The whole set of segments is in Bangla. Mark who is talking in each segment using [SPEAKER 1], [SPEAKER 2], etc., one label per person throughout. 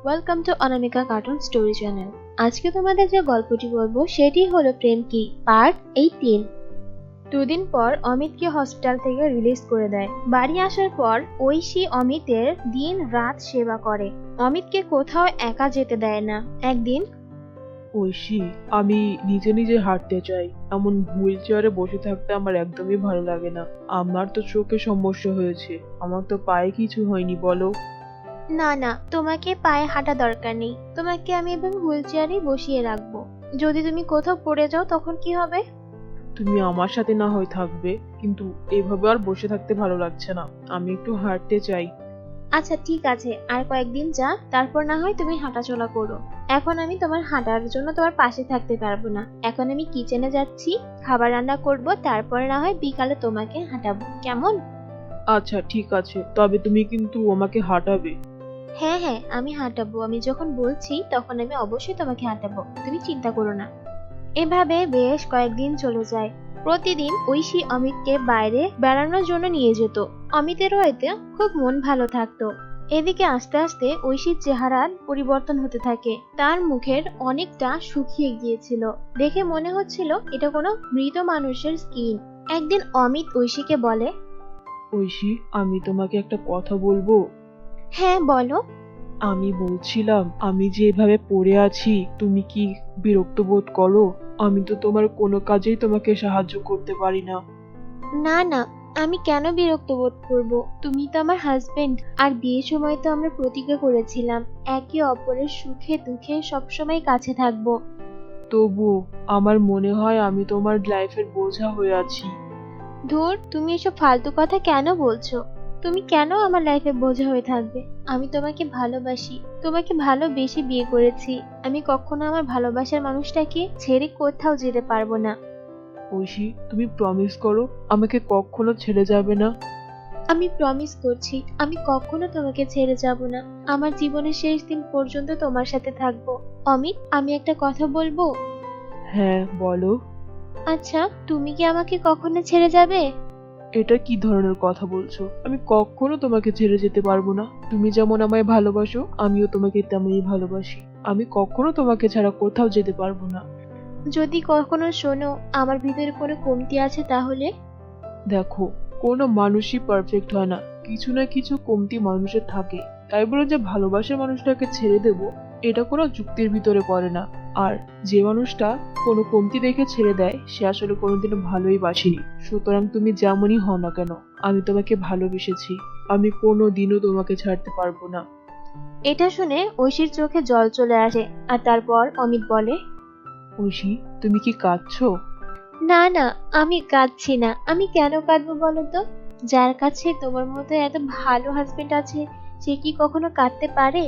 [SPEAKER 1] Welcome to Anamika cartoon story channel. আজকে তোমাদের যে গল্পটি বলবো সেটি হলো প্রেম কি পার্ট 18। দুদিন পর অমিতকে হসপিটাল থেকে রিলিজ করে দেয়। বাড়ি আসার পর ঐশী অমিতের দিন রাত সেবা করে। অমিতকে কোথাও একা যেতে দেয় না। একদিন
[SPEAKER 2] ঐশী, আমি নিজে নিজে হাঁটতে চাই। এমন হুইল চেয়ারে বসে থাকতে আমার একদমই ভালো লাগে না। আমার তো চোখে সমস্যা হয়েছে, আমার তো পায়ে কিছু হয়নি বলো।
[SPEAKER 1] না না, তোমাকে পায়ে হাঁটা দরকার নেই। তোমাকে আমি এবার হুইল চেয়ারেই বসিয়ে রাখবো। যদি তুমি কোথাও পড়ে যাও তখন কি হবে?
[SPEAKER 2] তুমি আমার সাথে না হয় থাকবে, কিন্তু এভাবে আর বসে থাকতে ভালো লাগছে না। আমি একটু হাঁটতে চাই।
[SPEAKER 1] আচ্ছা ঠিক আছে, আর কয়েকদিন যা, তারপর না হয় তুমি হাঁটাচলা করো। এখন আমি তোমার হাঁটার জন্য তোমার পাশে থাকতে পারবো না। এখন আমি কিচেনে যাচ্ছি, খাবার রান্না করব, তারপরে না হয় বিকালে তোমাকে হাঁটাবো, কেমন?
[SPEAKER 2] আচ্ছা ঠিক আছে, তবে তুমি কিন্তু আমাকে হাঁটাবে।
[SPEAKER 1] হ্যাঁ হ্যাঁ, আমি হাঁটাবো। আমি যখন বলছি তখন আমি অবশ্যই তোমাকে হাঁটাবো, তুমি চিন্তা করো না। এভাবে বেশ কয়েকদিন চলে যায়। প্রতিদিন ঐশী অমিতকে বাইরে বেড়ানোর জন্য নিয়ে যেত। অমিতেরও এতে খুব মন ভালো থাকতো। এদিকে আস্তে আস্তে ঐশীর চেহারার পরিবর্তন হতে থাকে। তার মুখের অনেকটা শুকিয়ে গিয়েছিল। দেখে মনে হচ্ছিল এটা কোনো মৃত মানুষের স্কিন। একদিন অমিত ঐশীকে বলে,
[SPEAKER 2] ঐশী, আমি তোমাকে একটা কথা বলবো।
[SPEAKER 1] হ্যাঁ বলো।
[SPEAKER 2] আমি বলছিলাম, আমি যে এভাবে পড়ে আছি, তুমি কি বিরক্ত বোধ করো? আমি তো তোমার কোনো কাজেই তোমাকে সাহায্য করতে পারি না।
[SPEAKER 1] না না, আমি কেন বিরক্ত বোধ করব? তুমি তো আমার হাজবেন্ড, আর বিয়ের সময় তো আমরা প্রতিজ্ঞা করেছিলাম একে অপরের সুখে দুঃখে সবসময় কাছে থাকবো।
[SPEAKER 2] তবুও আমার মনে হয় আমি তোমার লাইফের বোঝা হয়ে আছি।
[SPEAKER 1] ধুর, তুমি এসব ফালতু কথা কেন বলছো? তুমি কেন আমার লাইফে বোঝা হয়ে থাকবে? আমি তোমাকে ভালোবাসি, তোমাকে ভালোবেসে বিয়ে করেছি। আমি কখনো আমার ভালোবাসার মানুষটাকে ছেড়ে কোথাও যেতে পারবো না।
[SPEAKER 2] ঐশী, তুমি প্রমিস করো আমাকে কখনো ছেড়ে যাবে না।
[SPEAKER 1] আমি প্রমিস করছি, আমি কখনো তোমাকে ছেড়ে যাব না। আমার জীবনের শেষ দিন পর্যন্ত তোমার সাথে থাকবো। অমিত, আমি একটা কথা বলবো?
[SPEAKER 2] হ্যাঁ বলো।
[SPEAKER 1] আচ্ছা, তুমি কি আমাকে কখনো ছেড়ে যাবে?
[SPEAKER 2] এটা কি ধরনের কথা বলছো? আমি কখনো তোমাকে ছেড়ে যেতে পারবো না। তুমি যেমন আমায় ভালোবাসো, আমিও তোমাকে তেমনই ভালোবাসি। আমি কখনো তোমাকে ছাড়া কোথাও যেতে পারবো না।
[SPEAKER 1] যদি কখনো শোনো আমার ভিতরে কোনো কমতি আছে তাহলে?
[SPEAKER 2] দেখো, কোনো মানুষই পারফেক্ট হয় না, কিছু না কিছু কমতি মানুষের থাকে। তাই বলে যে ভালোবাসার মানুষটাকে ছেড়ে দেব, এটা কোনো যুক্তির ভিতরে পড়ে না। আর যে মানুষটা কোনো কমতি দেখে ছেড়ে দেয়, সে আসলে কোনোদিনও ভালোই বাসেনি। সুতরাং তুমি যেমনই হও না কেন, আমি তোমাকে ভালোবেসেছি। আমি কোনো দিনও তোমাকে ছাড়তে পারবো না।
[SPEAKER 1] এটা শুনে ঐশীর চোখে জল চলে আসে। আর তারপর অমিত বলে,
[SPEAKER 2] ঐশী, তুমি কি কাঁদছো?
[SPEAKER 1] না না, আমি কাঁদছি না। আমি কেন কাঁদবো বলো তো? যার কাছে তোমার মতো এত ভালো হাজবেন্ড আছে, সে কি কখনো কাঁদতে পারে?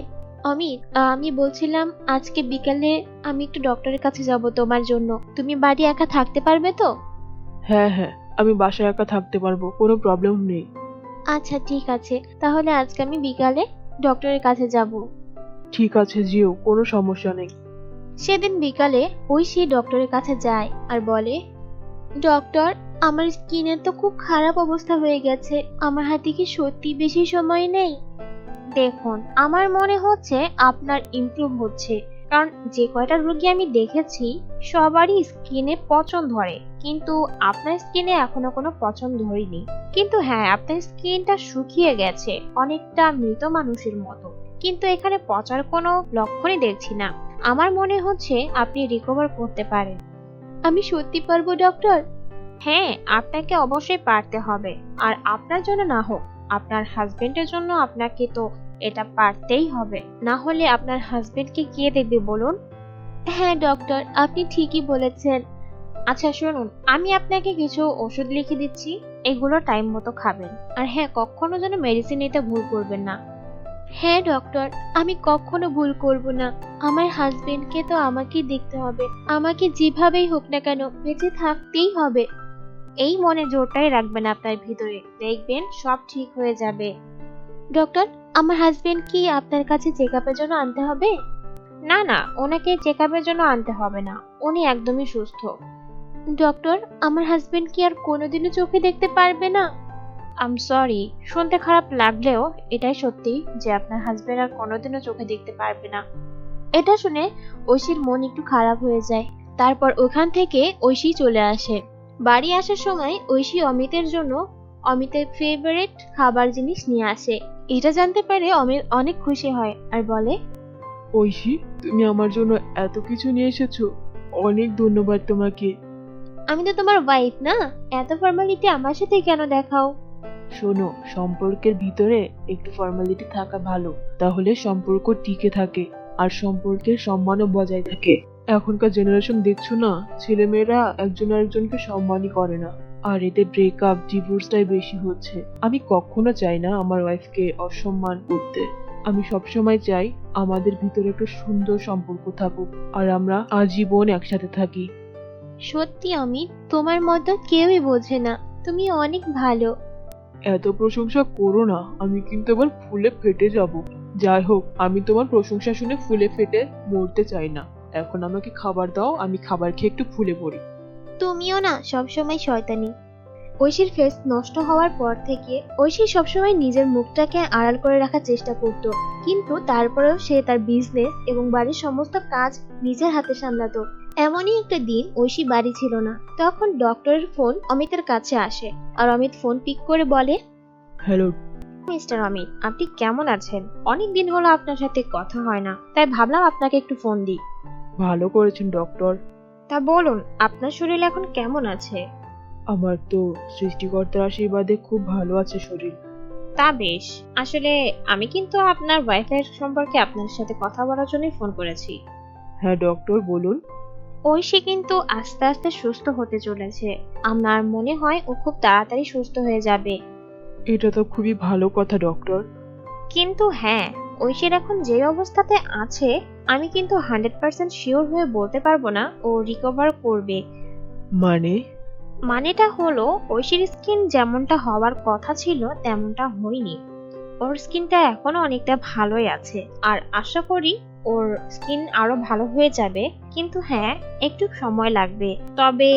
[SPEAKER 1] অমিত, আমি বলছিলাম আজকে বিকালে আমি একটু ডক্টরের কাছে যাব তোমার জন্য। তুমি বাড়ি একা থাকতে পারবে তো?
[SPEAKER 2] হ্যাঁ হ্যাঁ, আমি বাসায় একা থাকতে পারবো, কোনো প্রবলেম নেই।
[SPEAKER 1] আচ্ছা ঠিক আছে, তাহলে আজকে আমি বিকালে ডক্টরের কাছে যাব।
[SPEAKER 2] ঠিক আছে, যেও, কোনো সমস্যা নেই।
[SPEAKER 1] সেদিন বিকালে ঐশী ডক্টরের কাছে যায় আর বলে, ডক্টর, আমার স্কিনের তো খুব খারাপ অবস্থা হয়ে গেছে। আমার হাতে কি সত্যি বেশি সময় নেই? দেখুন, আমার মনে হচ্ছে আপনার ইমপ্রুভ হচ্ছে। কারণ যে কয়টা রোগী আমি দেখেছি সবারই স্কিনে পচন ধরে, কিন্তু আপনার স্কিনে এখনো কোনো পচন ধরেনি। কিন্তু হ্যাঁ, আপনার স্কিনটা শুকিয়ে গেছে অনেকটা মৃত মানুষের মতো, কিন্তু এখানে পচার কোনো লক্ষণই দেখছি না। আমার মনে হচ্ছে আপনি রিকভার করতে পারেন। আমি সত্যি পারবো ডক্টর? হ্যাঁ, আপনাকে অবশ্যই পারতে হবে। আর আপনার জন্য না হোক, আপনার হাজবেন্ডের জন্য আপনাকে তো এটা পারতেই হবে। না হলে আপনার হাজবেন্ডকে কে দেখবে বলুন? হ্যাঁ ডক্টর, আপনি ঠিকই বলেছেন। আচ্ছা শুনুন, আমি আপনাকে কিছু ওষুধ লিখে দিচ্ছি, এগুলো টাইম মতো খাবেন। আর হ্যাঁ, কখনো যেন মেডিসিন নিতে ভুল করবেন না। হ্যাঁ ডক্টর, আমি কখনো ভুল করব না। আমার হাজবেন্ডকে তো আমাকেই দেখতে হবে। আমাকে যেভাবেই হোক না কেন বেঁচে থাকতেই হবে। এই মনে জোরটাই রাখবেন আপনার ভিতরে, দেখবেন সব ঠিক হয়ে যাবে। ডক্টর, আমার হাজবেন্ড কি আপনার কাছে চেক আপের জন্য আনতে হবে? না না, ওনাকে চেক আপের জন্য আনতে হবে না, উনি একদমই সুস্থ। ডক্টর, আমার হাজবেন্ড কি আর কোনোদিনও চোখে দেখতে পারবে না? আম সরি, শুনতে খারাপ লাগলেও এটাই সত্যি যে আপনার হাজবেন্ড আর কোনোদিনও চোখে দেখতে পারবে না। এটা শুনে ঐশীর মন একটু খারাপ হয়ে যায়। তারপর ওখান থেকে ঐশী চলে আসে। বাড়ি আসার সময় ঐশী অমিতের জন্য অমিতের ফেভারিট খাবার জিনিস নিয়ে আসে। এটা জানতে পারে অমিত অনেক খুশি হয় আর বলে,
[SPEAKER 2] ঐশী, তুমি আমার জন্য এত কিছু নিয়ে এসেছো, অনেক ধন্যবাদ তোমাকে।
[SPEAKER 1] আমি তো তোমার ওয়াইফ না, এত ফর্মালিটি আমার সাথে কেন দেখাও?
[SPEAKER 2] শোনো, সম্পর্কের ভিতরে একটু ফর্মালিটি থাকা ভালো, তাহলে সম্পর্ক টিকে থাকে আর সম্পর্কের সম্মানও বজায় থাকে। এখনকার জেনারেশন দেখছো না, ছেলেমেয়েরা একজন আরেকজনকে সম্মানই করে না, আর এতে ব্রেকআপ ডিভোর্সটাই বেশি হচ্ছে। আমি কখনো চাই না আমার ওয়াইফকে অসম্মান করতে। আমি সবসময় চাই আমাদের ভিতরে একটা সুন্দর সম্পর্ক থাকুক আর আমরা আজীবন একসাথে থাকি।
[SPEAKER 1] সত্যি অমিত, তোমার মতো কেউই বোঝে না। তুমি অনেক ভালো।
[SPEAKER 2] এত প্রশংসা করো না, আমি কিন্তু এবার ফুলে ফেটে যাব। যাই হোক, আমি তোমার প্রশংসা শুনে ফুলে ফেটে মরতে চাই না। এখন আমাকে খাবার দাও, আমি খাবার খেয়ে একটু ফুলে পড়ি।
[SPEAKER 1] তুমিও না সবসময় শয়তানি। ঐশীর ফেস নষ্ট হওয়ার পর থেকে ঐশী সবসময় নিজের মুখটাকে আড়াল করে রাখার চেষ্টা করত, কিন্তু তারপরেও সে তার বিজনেস এবং বাড়ির সমস্ত কাজ নিজের হাতে সামলাতো। এমনই একটা দিন ঐশী বাড়ি ছিল না। তখন ডক্টরের ফোন অমিতের কাছে আসে আর অমিত ফোন পিক করে বলে,
[SPEAKER 2] হ্যালো।
[SPEAKER 1] মিস্টার অমিত, আপনি কেমন আছেন? অনেক দিন হলো আপনার সাথে কথা হয় না, তাই ভাবলাম আপনাকে একটু ফোন দিই।
[SPEAKER 2] ভালো করেছেন ডক্টর।
[SPEAKER 1] তা বলুন, আপনার শরীর এখন কেমন আছে?
[SPEAKER 2] আমার তো সৃষ্টিকর্তার আশীর্বাদে খুব ভালো আছে শরীর।
[SPEAKER 1] তা বেশ। আসলে আমি কিন্তু আপনার ওয়াইফের সম্পর্কে আপনার সাথে কথা বলার জন্যই ফোন করেছি।
[SPEAKER 2] হ্যাঁ ডক্টর, বলুন।
[SPEAKER 1] ঐশী কিন্তু আস্তে আস্তে সুস্থ হতে চলেছে। আমার মনে হয় ও খুব তাড়াতাড়ি সুস্থ হয়ে যাবে।
[SPEAKER 2] এটা তো খুবই ভালো কথা ডক্টর।
[SPEAKER 1] কিন্তু হ্যাঁ, ঐশীর এখন যে অবস্থাতে আছে, আমি কিন্তু 100% শিওর হয়ে বলতে পারবো না ও রিকভার করবে।
[SPEAKER 2] মানে?
[SPEAKER 1] মানেটা হলো, ঐশীর স্কিন যেমনটা হওয়ার কথা ছিল তেমনটা হয়নি। ওর স্কিনটা এখনো অনেকটা ভালোই আছে, আর আশা করি ওর স্কিন আরো ভালো হয়ে যাবে। কিন্তু হ্যাঁ, একটু সময় লাগবে। তবে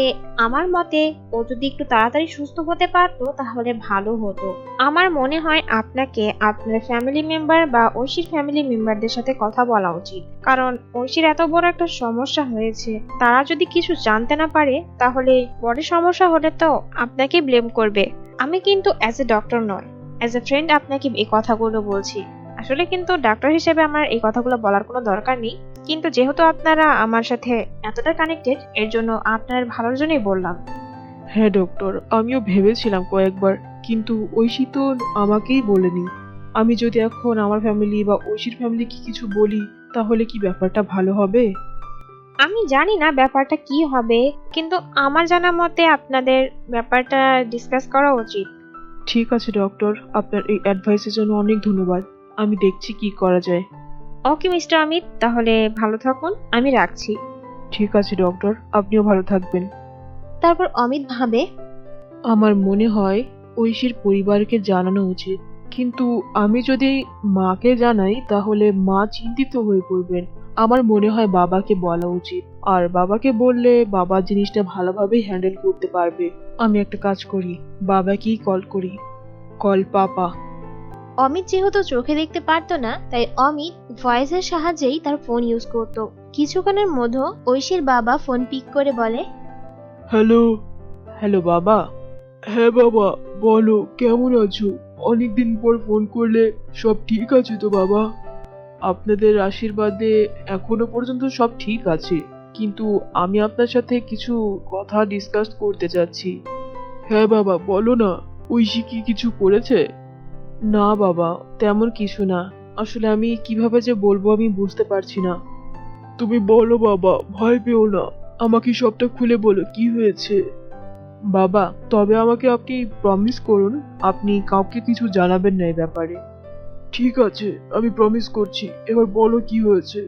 [SPEAKER 1] আমার মতে ও যদি একটু তাড়াতাড়ি সুস্থ হতে পারতো তাহলে ভালো হতো। আমার মনে হয় আপনাকে আপনার ফ্যামিলি মেম্বার বা ঐশীর ফ্যামিলি মেম্বারদের সাথে কথা বলা উচিত, কারণ ঐশীর এত বড় একটা সমস্যা হয়েছে। তারা যদি কিছু জানতে না পারে তাহলে বড় সমস্যা হলে তো আপনাকে ব্লেম করবে। আমি কিন্তু অ্যাজ এ ডক্টর নয়, অ্যাজ এ ফ্রেন্ড আপনাকে এই কথাগুলো বলছি। আসলে কিন্তু ডাক্তার হিসেবে আমার এই কথাগুলো বলার কোনো দরকার নেই, কিন্তু যেহেতু আপনারা আমার সাথে এতটা কানেক্টেড, এর জন্য আপনার ভালোর জন্যই বললাম।
[SPEAKER 2] হ্যাঁ ডক্টর, আমিও ভেবেছিলাম কয়েকবার, কিন্তু ঐশী তো আমাকেই বলেনি। আমি যদি এখন আমার ফ্যামিলি বা ঐশীর ফ্যামিলিকে কিছু বলি, তাহলে কি ব্যাপারটা ভালো হবে?
[SPEAKER 1] আমি জানি না ব্যাপারটা কি হবে, কিন্তু আমার জানা মতে আপনাদের ব্যাপারটা ডিসকাস করা উচিত।
[SPEAKER 2] ঠিক আছে ডক্টর, আপনার এই অ্যাডভাইসের জন্য অনেক ধন্যবাদ। আমি দেখছি কি করা যায়।
[SPEAKER 1] ওকে মিস্টার অমিত, তাহলে ভালো থাকুন, আমি রাখছি।
[SPEAKER 2] ঠিক আছে ডক্টর, আপনিও ভালো থাকবেন।
[SPEAKER 1] তারপর অমিত ভাবে,
[SPEAKER 2] আমার মনে হয় ঐশীর পরিবারকে জানানো উচিত, কিন্তু আমি যদি মাকে জানাই তাহলে মা চিন্তিত হয়ে পড়বেন। আমার মনে হয় বাবাকে বলা উচিত, আর বাবাকে বললে বাবা জিনিসটা ভালোভাবেই হ্যান্ডেল করতে পারবে। আমি একটা কাজ করি, বাবাকেই কল করি। কল পাপা।
[SPEAKER 1] অমিত যেহেতু চোখে দেখতে পারতো না, তাই অমিত ভয়েসের সাহায্যেই তার ফোন ইউজ করত। কিছুক্ষণের মধ্যে ঐশীর বাবা ফোন পিক করে বলে,
[SPEAKER 2] হ্যালো। হ্যালো বাবা। হ্যাঁ বাবা, বলো কেমন আছো? অনেকদিন পর ফোন করলে। সব ঠিক আছে তো বাবা? আপনাদের আশীর্বাদে এখনো পর্যন্ত সব ঠিক আছে, কিন্তু আমি আপনার সাথে কিছু কথা ডিসকাস করতে চাচ্ছি। হ্যাঁ বাবা, বলো না। ঐশী কি কিছু করেছে? না বাবা, তেমন কিছু না। আসলে আমি কিভাবে যে বলবো আমি বুঝতে পারছি না। তুমি বলো বাবা, ভয় পেও না। আমাকে সবটা খুলে বলো কি হয়েছে। বাবা, তবে আমাকে আপনি প্রমিস করুন আপনি কাউকে কিছু জানাবেন না এই ব্যাপারে। ঠিক আছে, আমি প্রমিস করছি। এবার বলো কি হয়েছে।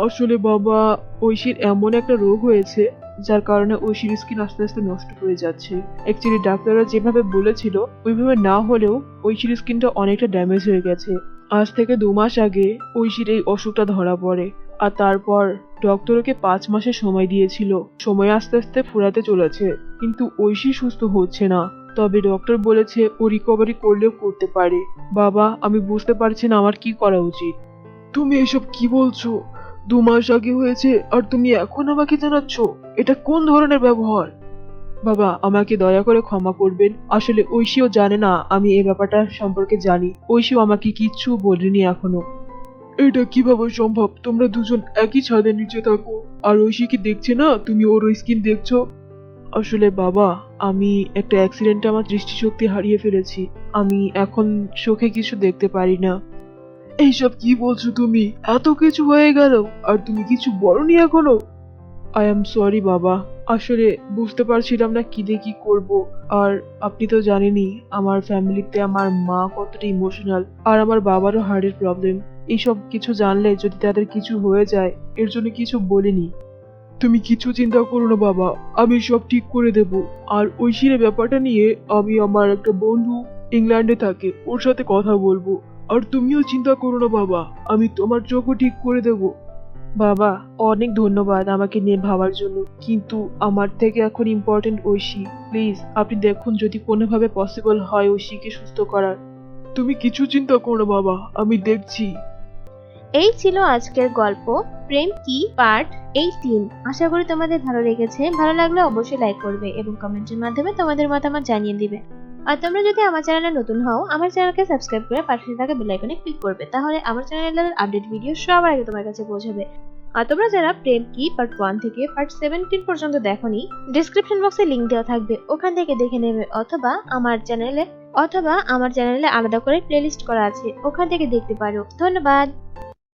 [SPEAKER 2] আসলে বাবা, ঐশীর এমন একটা রোগ হয়েছে যার কারণে ঐশীর স্কিন আস্তে আস্তে নষ্ট হয়ে যাচ্ছে। অ্যাকচুয়ালি ডাক্তাররা যেভাবে বলেছিল ওইভাবে না হলেও ঐশীর স্কিনটা অনেকটা ড্যামেজ হয়ে গেছে। আজ থেকে 2 মাস আগে ঐশীর এই অসুখটা ধরা পড়ে, আর তারপর ডক্টর ওকে 5 মাসের সময় দিয়েছিল। সময় আস্তে আস্তে ফুরাতে চলেছে, কিন্তু ঐশী সুস্থ হচ্ছে না। তবে ডক্টর বলেছে ও রিকভারি করলেও করতে পারে। বাবা, আমি বুঝতে পারছি না আমার কি করা উচিত। তুমি এসব কি বলছো? 2 মাস আগে হয়েছে আর তুমি এখন আমাকে জানাচ্ছ? এটা কোন ধরনের ব্যবহার? বাবা, আমাকে দয়া করে ক্ষমা করবেন। আসলে ঐশীও জানে না আমি এই ব্যাপারটা সম্পর্কে জানি। ঐশীও আমাকে কিচ্ছু বলেনি এখনো। এটা কিভাবে সম্ভব? তোমরা দুজন একই ছাদের নিচে থাকো আর ঐশী কি দেখছে না তুমি ওর স্কিন দেখছো? আসলে বাবা, আমি একটা অ্যাক্সিডেন্টে আমার দৃষ্টিশক্তি হারিয়ে ফেলেছি। আমি এখন চোখে কিছু দেখতে পারি না। এইসব কি বলছো তুমি? এত কিছু হয়ে গেল আর তুমি কিছু বলনি এখনো? আই এম সরি বাবা, আসলে বুঝতে পারছিলাম না কি দিয়ে কি করব। আর আপনি তো জানেনই আমার ফ্যামিলিতে আমার মা কতটা ইমোশনাল, আর আমার বাবারও হার্টের প্রবলেম। এইসব কিছু জানলে যদি তাদের কিছু হয়ে যায়, এর জন্য কিছু বলিনি। তুমি কিছু চিন্তা করো না বাবা, আমি সব ঠিক করে দেব। আর ঐশীর ব্যাপারটা নিয়ে আমি আমার একটা বন্ধু ইংল্যান্ডে থাকে, ওর সাথে কথা বলবো। আর তুমিও চিন্তা করো না বাবা, আমি তোমার চোখও ঠিক করে দেব। বাবা, অনেক ধন্যবাদ আমাকে নিয়ে ভাবার জন্য, কিন্তু আমার থেকে এখন ইম্পর্টেন্ট ঐশী। প্লিজ আপনি দেখুন যদি কোনোভাবে পসিবল হয় ঐশীকে সুস্থ করার। তুমি কিছু চিন্তা করো না বাবা, আমি দেখছি।
[SPEAKER 1] এই ছিল আজকের গল্প প্রেম কি পার্ট 18। আশা করি তোমাদের ভালো লেগেছে। ভালো লাগলে অবশ্যই লাইক করবে এবং কমেন্টের মাধ্যমে তোমাদের মতামত জানিয়ে দিবে। আর তোমরা যদি আমার চ্যানেলে নতুন হও, আমার চ্যানেলকে সাবস্ক্রাইব করে পাশে থাকা বেল আইকনে ক্লিক করবে, তাহলে আমার চ্যানেলের আপডেট ভিডিও সবার আগে তোমার কাছে পৌঁছাবে। আর তোমরা যারা প্রেম কি পার্ট 1 থেকে পার্ট 17 পর্যন্ত দেখোনি, ডেসক্রিপশন বক্সে লিংক দেওয়া থাকবে, ওখান থেকে দেখে নেবে। অথবা আমার চ্যানেলে আলাদা করে প্লেলিস্ট করা আছে, ওখান থেকে দেখতে পারো। ধন্যবাদ।